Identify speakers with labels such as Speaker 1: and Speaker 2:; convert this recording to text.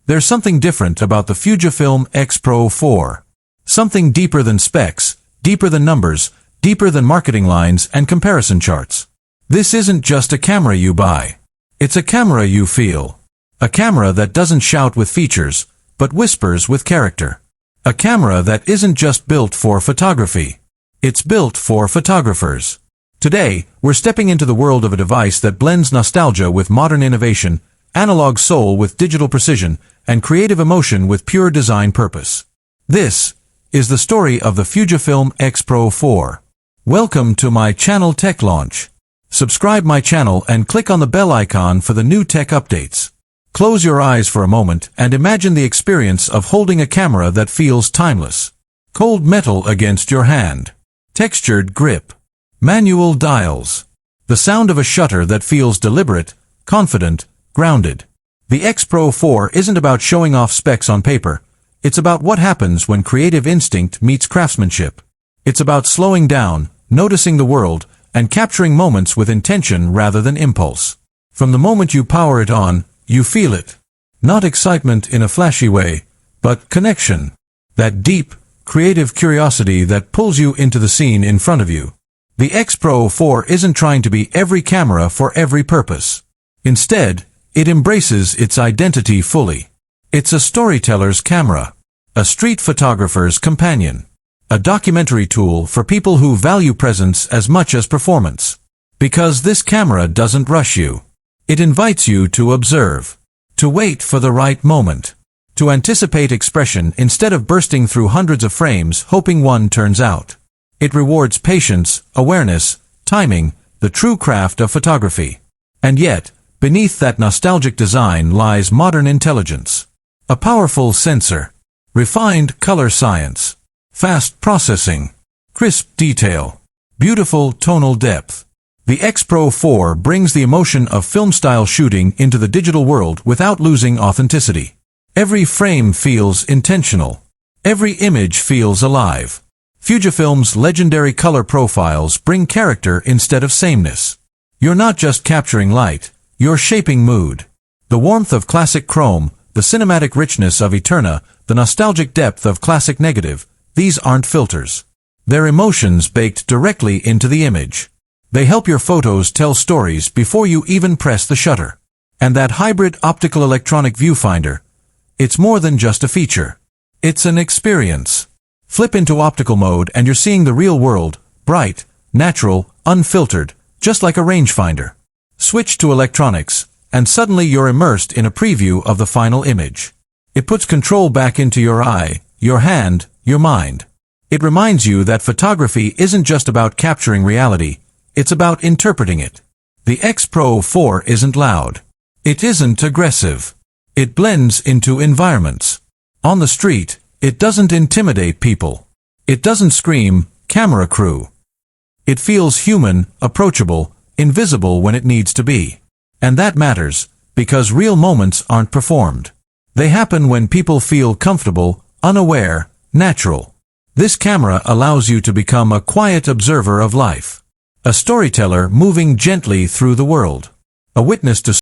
Speaker 1: There's something different about the FUJIFILM X-Pro4. Something deeper than specs, deeper than numbers, deeper than marketing lines and comparison charts. This isn't just a camera you buy. It's a camera you feel. A camera that doesn't shout with features, but whispers with character. A camera that isn't just built for photography. It's built for photographers. Today, we're stepping into the world of a device that blends nostalgia with modern innovation, analog soul with digital precision, and creative emotion with pure design purpose. This is the story of the FUJIFILM X-Pro4. Welcome to my channel Tech Launch. Subscribe my channel and click on the bell icon for the new tech updates. Close your eyes for a moment and imagine the experience of holding a camera that feels timeless. Cold metal against your hand. Textured grip. Manual dials. The sound of a shutter that feels deliberate, confident, grounded. The X-Pro4 isn't about showing off specs on paper. It's about what happens when creative instinct meets craftsmanship. It's about slowing down, noticing the world, and capturing moments with intention rather than impulse. From the moment you power it on, you feel it. Not excitement in a flashy way, but connection. That deep, creative curiosity that pulls you into the scene in front of you. The X-Pro4 isn't trying to be every camera for every purpose. Instead, it embraces its identity fully. It's a storyteller's camera, a street photographer's companion, a documentary tool for people who value presence as much as performance. Because this camera doesn't rush you. It invites you to observe, to wait for the right moment, to anticipate expression instead of bursting through hundreds of frames hoping one turns out. It rewards patience, awareness, timing, the true craft of photography. And yet, beneath that nostalgic design lies modern intelligence. A powerful sensor, refined color science, fast processing, crisp detail, beautiful tonal depth. The X-Pro4 brings the emotion of film-style shooting into the digital world without losing authenticity. Every frame feels intentional. Every image feels alive. FUJIFILM's legendary color profiles bring character instead of sameness. You're not just capturing light, you're shaping mood. The warmth of classic chrome, the cinematic richness of Eterna, the nostalgic depth of classic negative, these aren't filters. They're emotions baked directly into the image. They help your photos tell stories before you even press the shutter. And that hybrid optical electronic viewfinder, it's more than just a feature. It's an experience. Flip into optical mode and you're seeing the real world, bright, natural, unfiltered, just like a rangefinder. Switch to electronics, and suddenly you're immersed in a preview of the final image. It puts control back into your eye, your hand, your mind. It reminds you that photography isn't just about capturing reality, it's about interpreting it. The X-Pro4 isn't loud. It isn't aggressive. It blends into environments. On the street, it doesn't intimidate people. It doesn't scream, camera crew. It feels human, approachable, invisible when it needs to be. And that matters, because real moments aren't performed. They happen when people feel comfortable, unaware, natural. This camera allows you to become a quiet observer of life. A storyteller moving gently through the world. A witness to